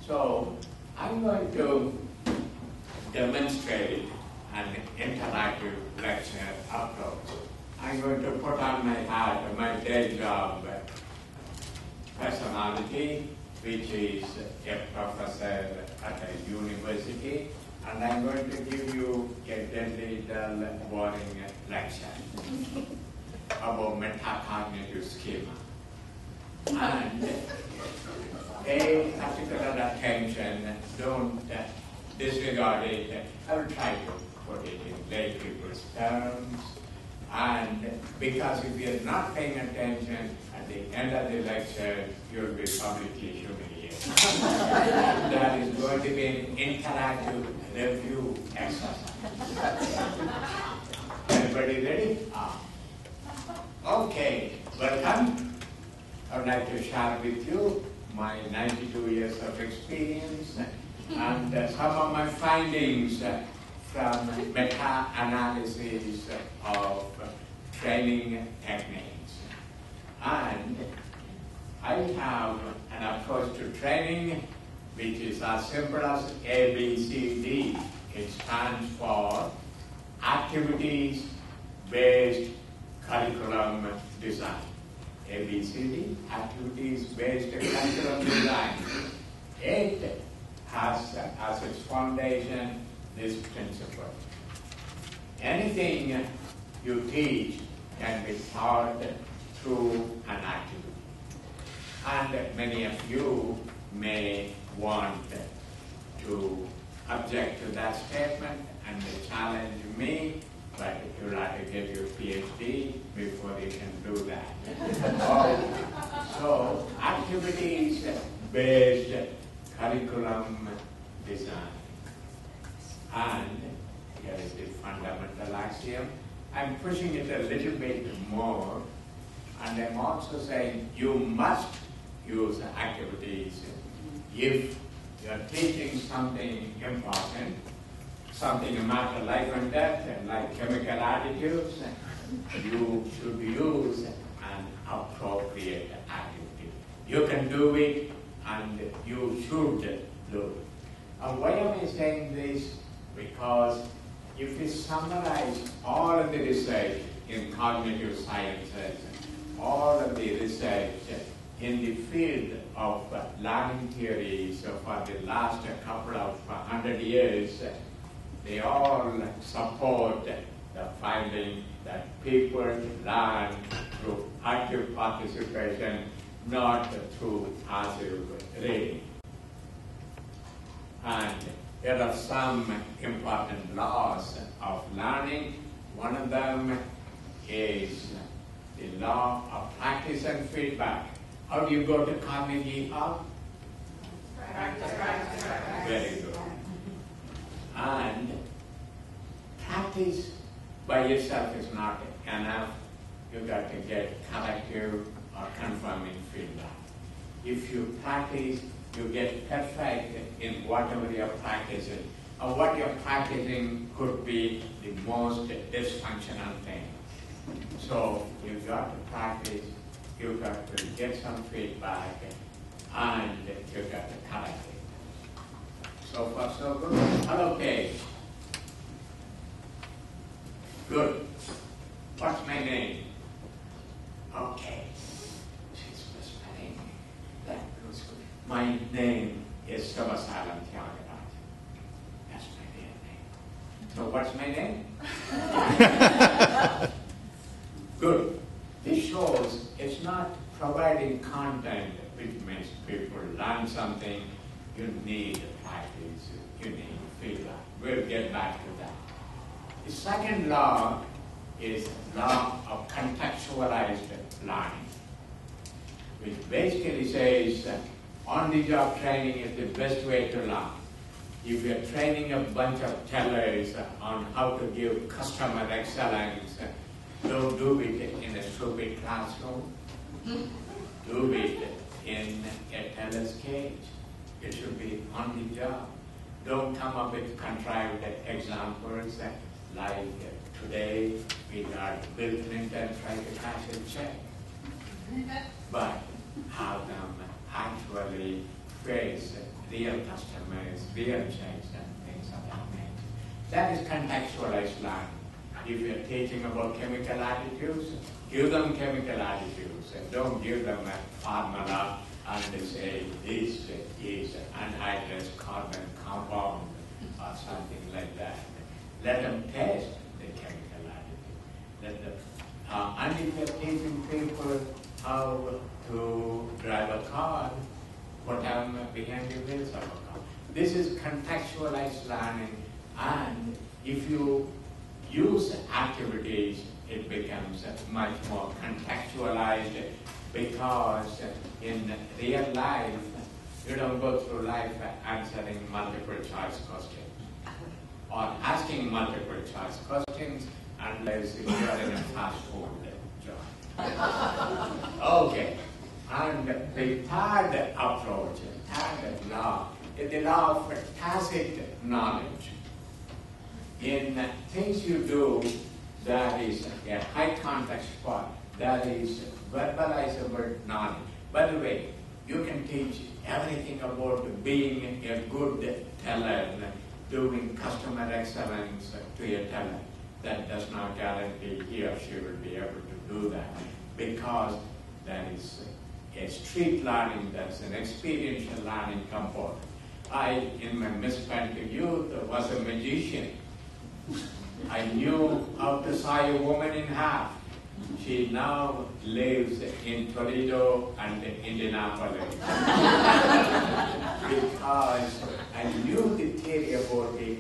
So I'm going to demonstrate an interactive lecture approach. I'm going to put on my hat, my day job personality, which is a professor at a university, and I'm going to give you a deadly dull, boring lecture about metacognitive schema. And pay particular attention, don't disregard it. I will try to put it in lay people's terms. And because if you're not paying attention, at the end of the lecture, you'll be publicly humiliated. That is going to be an interactive review exercise. Everybody ready? Okay, welcome. I would like to share with you my 92 years of experience and some of my findings from meta-analysis of training techniques. And I have an approach to training which is as simple as ABCD. It stands for Activities-Based Curriculum Design. ABCD, Activities-Based Curriculum Design. It has as its foundation this principle. Anything you teach can be taught through an activity. And many of you may want to object to that statement and challenge me, but you'll have to get your PhD before you can do that. So activities-based curriculum design. And here is the fundamental axiom. I'm pushing it a little bit more, and I'm also saying you must use activities if you're teaching something important, something a matter of life and death, and like chemical additives, you should use an appropriate activity. You can do it, and you should do it. And why am I saying this? Because if we summarize all of the research in cognitive sciences, all of the research in the field of learning theories for the last couple of 100 years, they all support the finding that people learn through active participation, not through passive reading. And there are some important laws of learning. One of them is the law of practice and feedback. How do you go to Carnegie Hall? Practice. Very good. And practice by yourself is not enough. You've got to get corrective or confirming feedback. If you practice, you get perfect in whatever you're practicing. Or what you're practicing could be the most dysfunctional thing. So you've got to practice, you've got to get some feedback, and you've got to correct it. So far, so good? Hello, Paige. Good. What's my name? Okay. She's whispering. That goes good. My name is Resourceful. That's my real name. So what's my name? Good. This shows it's not providing content which makes people learn something. You need practice. You need feedback. We'll get back to that. The second law is law of contextualized learning, which basically says on-the-job training is the best way to learn. If you're training a bunch of tellers on how to give customer excellence, don't do it in a stupid classroom. Do it in a teller's cage. It should be on the job. Don't come up with contrived examples like today we got Bill Clinton trying to cash a check. But have them actually face real customers, real checks, and things of that nature. That is contextualized learning. If you're teaching about chemical additives, give them chemical additives and don't give them a formula and say this is an anhydrous carbon compound or something like that. Let them test the chemical additive. Let them, and if you're teaching people how to drive a car, put them behind the wheels of a car. This is contextualized learning, and if you use activities, it becomes much more contextualized, because in real life, you don't go through life answering multiple choice questions or asking multiple choice questions unless you are in a fast food job. Okay, and the third approach, third law, is the law of tacit knowledge. In things you do, that is a high context part, that is verbalizable knowledge. By the way, you can teach everything about being a good teller, doing customer excellence to your teller. That does not guarantee he or she will be able to do that, because that is a street learning, that's an experiential learning component. I, in my misspent youth, was a magician. I knew how to saw a woman in half. She now lives in Toledo and Indianapolis. Because I knew the theory about it,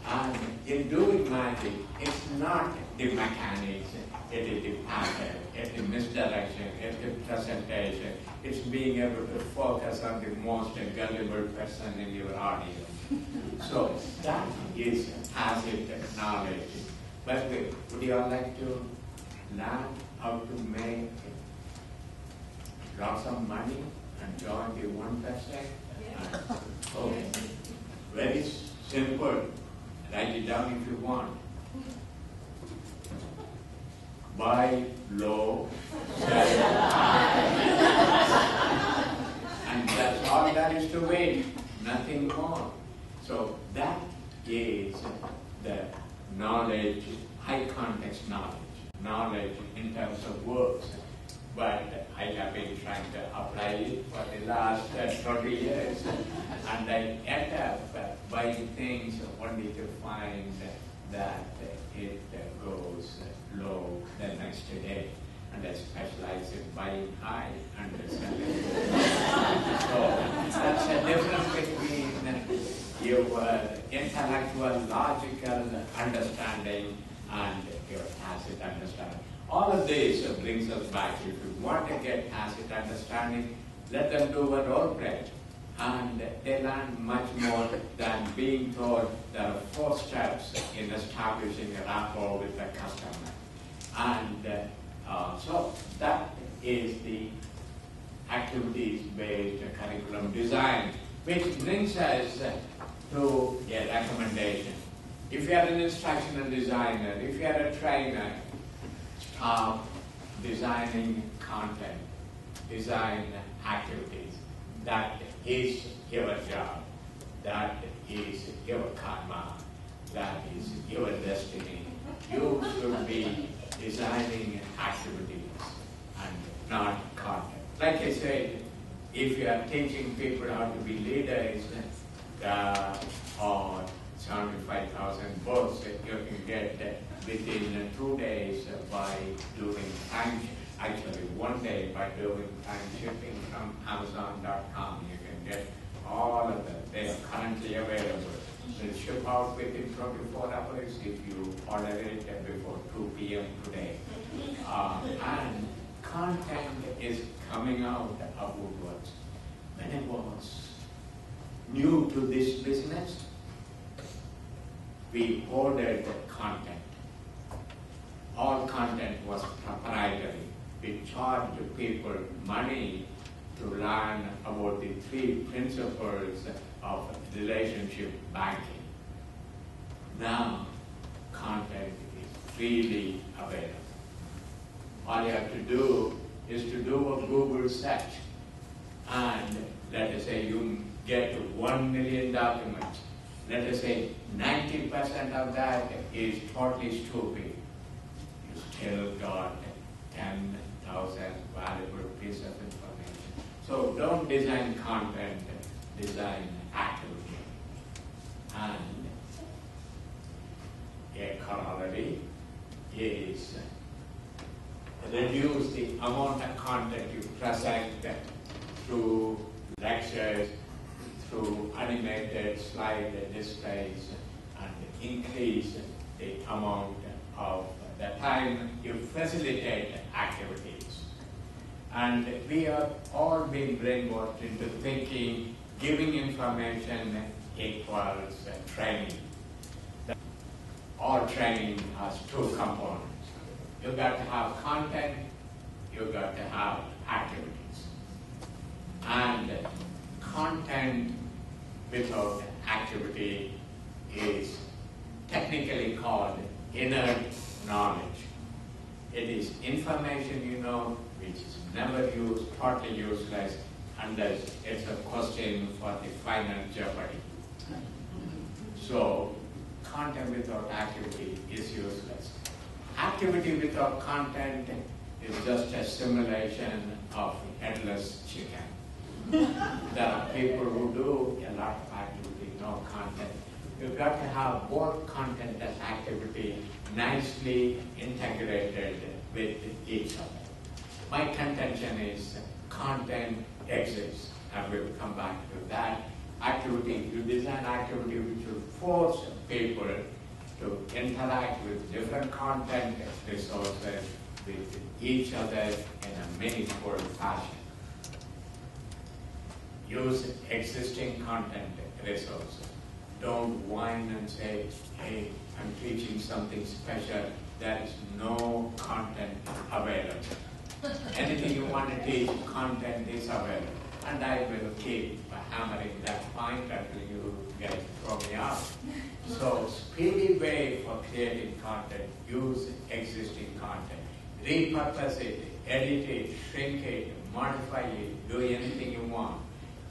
and in doing magic, it's not the mechanics, it is the pattern, it's the misdirection, it's the presentation, it's being able to focus on the most gullible person in your audience. So that is tacit knowledge. But would you all like to learn how to make lots of money and join the 1%? Yeah. Oh, very simple. Write it down if you want. Buy low, sell high. And that's all there is to it. Nothing more. So that is the knowledge, high context knowledge, knowledge in terms of words. But I have been trying to apply it for the last 20 years, and I end up buying things only to find that it goes low the next day. And I specialize in buying high and selling. So that's the difference between your intellectual, logical understanding and your tacit understanding. All of this brings us back. If you want to get tacit understanding, let them do a role play. And they learn much more than being told there are 4 steps in establishing a rapport with the customer. And so that is the activities-based curriculum design, which brings us to a recommendation. If you are an instructional designer, if you are a trainer, stop designing content, design activities. That is your job. That is your karma. That is your destiny. You should be designing activities and not content. Like I said, if you are teaching people how to be leaders, or 75,000 books you can get within 2 days by doing time, actually 1 day by doing time shipping from Amazon.com. You can get all of them. They are currently available. They'll ship out within 24 hours if you order it before 2 p.m. today. And content is coming out of woodworks. When I was new to this business, we ordered content. All content was proprietary. We charged people money to learn about the 3 principles of relationship banking. Now, content is freely available. All you have to do is to do a Google search. And let us say you get 1 million documents. Let us say 90% of that is totally stupid. You still got 10,000 valuable pieces of information. So don't design content, design activity. And a corollary is reduce the amount of content you present through lectures, through animated slide displays, and increase the amount of the time you facilitate activities. And we have all been brainwashed into thinking giving information equals training. All training has two components. You've got to have content, you've got to have activities. And content without activity is technically called inert knowledge. It is information you know which is never used, totally useless, unless it's a question for the final jeopardy. So, content without activity is useless. Activity without content is just a simulation of headless chicken. There are people who do a lot of activity, no content. You've got to have both content and activity nicely integrated with each other. My contention is content exists, and we'll come back to that. Activity, you design activity which will force people to interact with different content resources with each other in a meaningful fashion. Use existing content resources. Don't whine and say, hey, I'm teaching something special. There is no content available. Anything you want to teach, content is available. And I will keep hammering that point until you guys throw me out. So, speedy way for creating content, use existing content. Repurpose it, edit it, shrink it, modify it, do anything you want.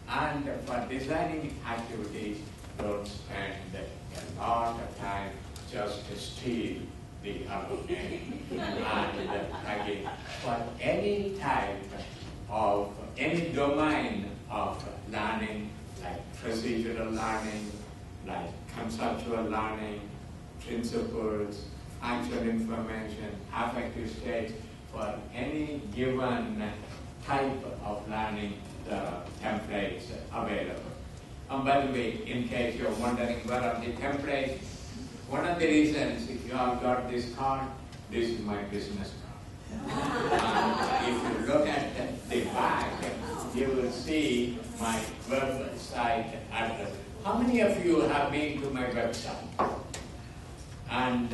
And for designing activities, don't spend a lot of time just to steal the other name. And again, for any type of, any domain of learning, like procedural learning, like conceptual learning, principles, functional information, affective states, for any given type of learning, the templates available. And by the way, in case you're wondering where are the templates, one of the reasons if you have got this card, this is my business card. And if you look at the back, you will see my website address. How many of you have been to my website? And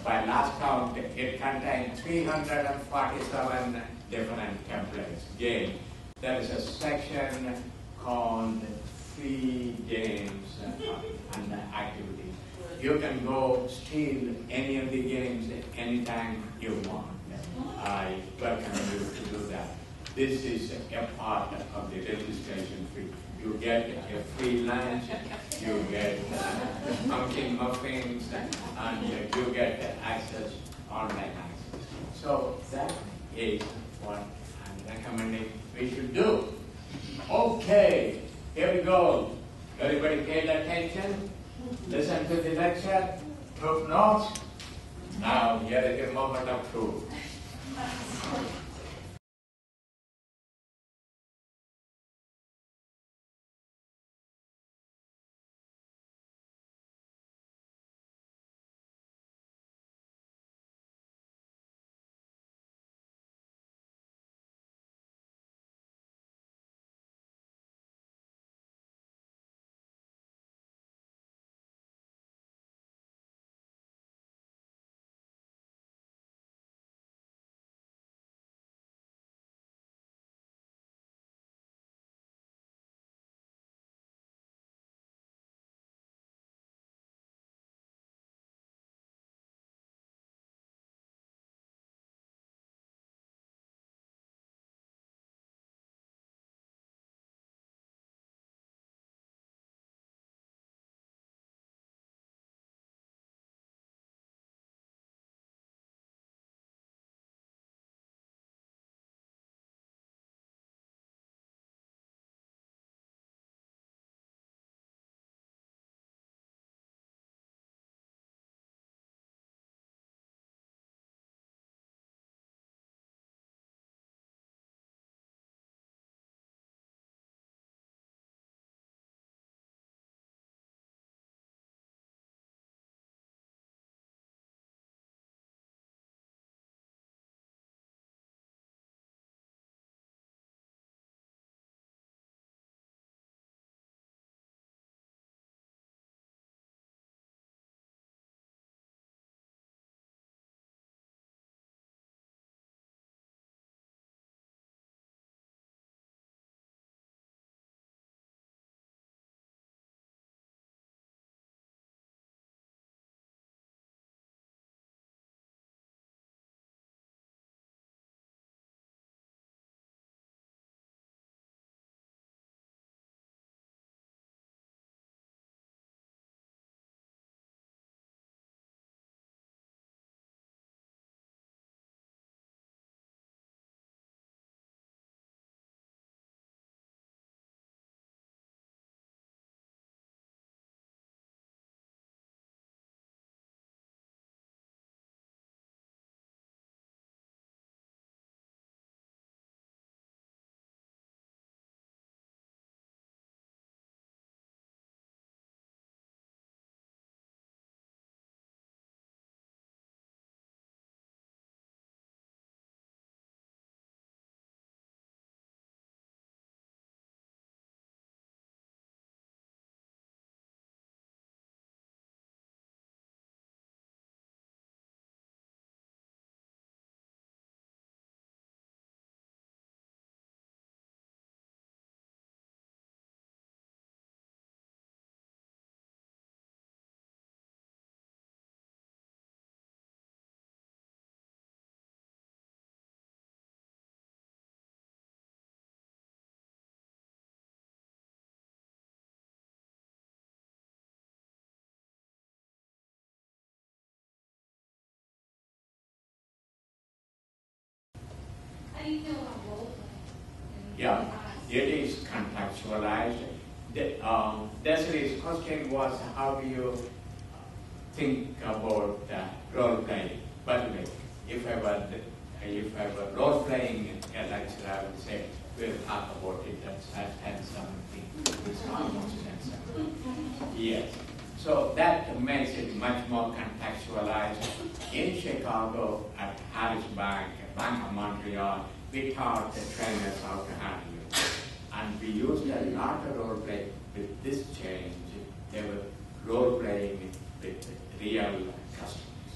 by last count, it contains 347 different templates. Again, there is a section called free games and activities. You can go steal any of the games anytime you want. I welcome you to do that. This is a part of the registration fee. You get a free lunch, you get pumpkin muffins, and you get access, online access. So that is what I'm recommending we should do. Okay, here we go. Everybody paid attention? Listen to the lecture, took notes. Now here is a moment of truth. How do you feel about role play? Yeah, it is contextualized. Desiree's question was, how do you think about role playing? By the way, if I were role playing a lecture, I would say we'll talk about it at 10:17. It's almost 10:17. Yes. So that makes it much more contextualized. In Chicago, at Harris Bank of Montreal, we taught the trainers how to handle it. And we used a lot of role play with this change. They were role playing with real customers.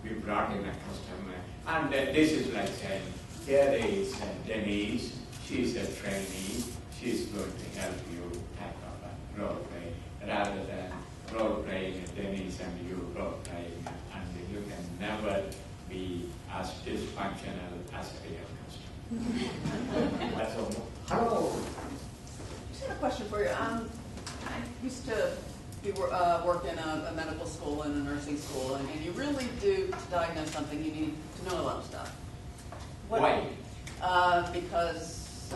We brought in a customer, and this is like saying, here is Denise, she's a trainee, she's going to help you type of a role play, rather than role playing Denise and you role playing, and you can never be as dysfunctional as a real customer. That's all. Hello. Just had a question for you. I used to work in a medical school and a nursing school, and you really do diagnose something, you need to know a lot of stuff. Why? Because,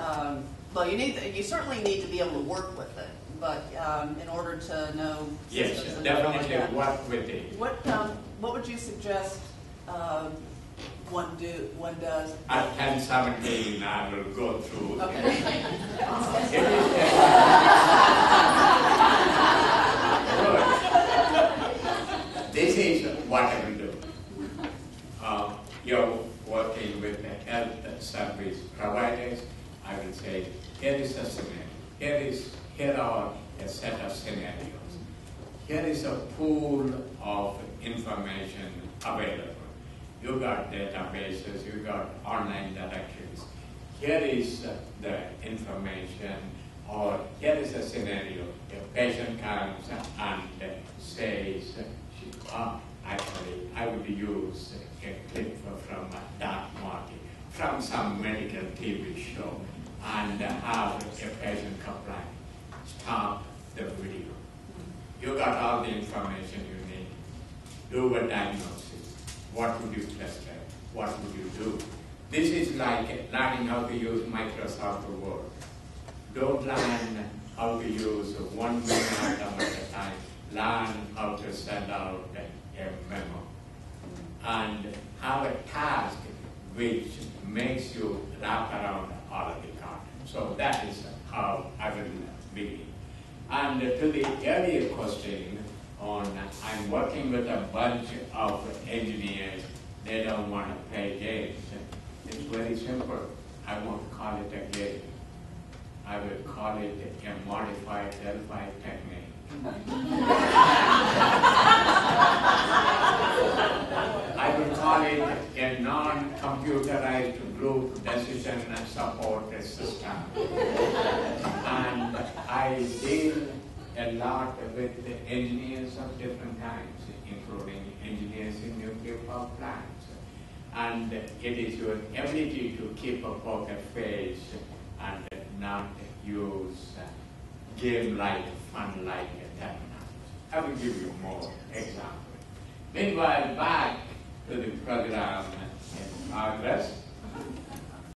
well, you certainly need to be able to work with it, but in order to know Yes, systems and definitely all like work with it. what would you suggest one does? At 10:17, I will go through. Okay. This is what I will do. You're working with the health service providers. I will say, here is a scenario. Here are a set of scenarios. Here is a pool of information available. You got databases, you got online directories. Here is the information, or here is a scenario. A patient comes and says, actually, I would use a clip from Dark Marty, from some medical TV show, and have a patient complain. Stop the video. You got all the information you need. Do a diagnosis. What would you test? What would you do? This is like learning how to use Microsoft Word. Don't learn how to use one memo item at a time. Learn how to send out a memo. And have a task which makes you wrap around all of the content. So that is how I will begin. And to the earlier question on, I'm working with a bunch of engineers, they don't want to play games. It's very simple. I won't call it a game. I will call it a modified Delphi technique. I will call it a non-computerized group decision support system. And I deal a lot with engineers of different kinds, including engineers in nuclear power plants. And it is your ability to keep a poker face and not use game-like, fun-like terminology. I will give you more examples. Meanwhile, back to the program in progress.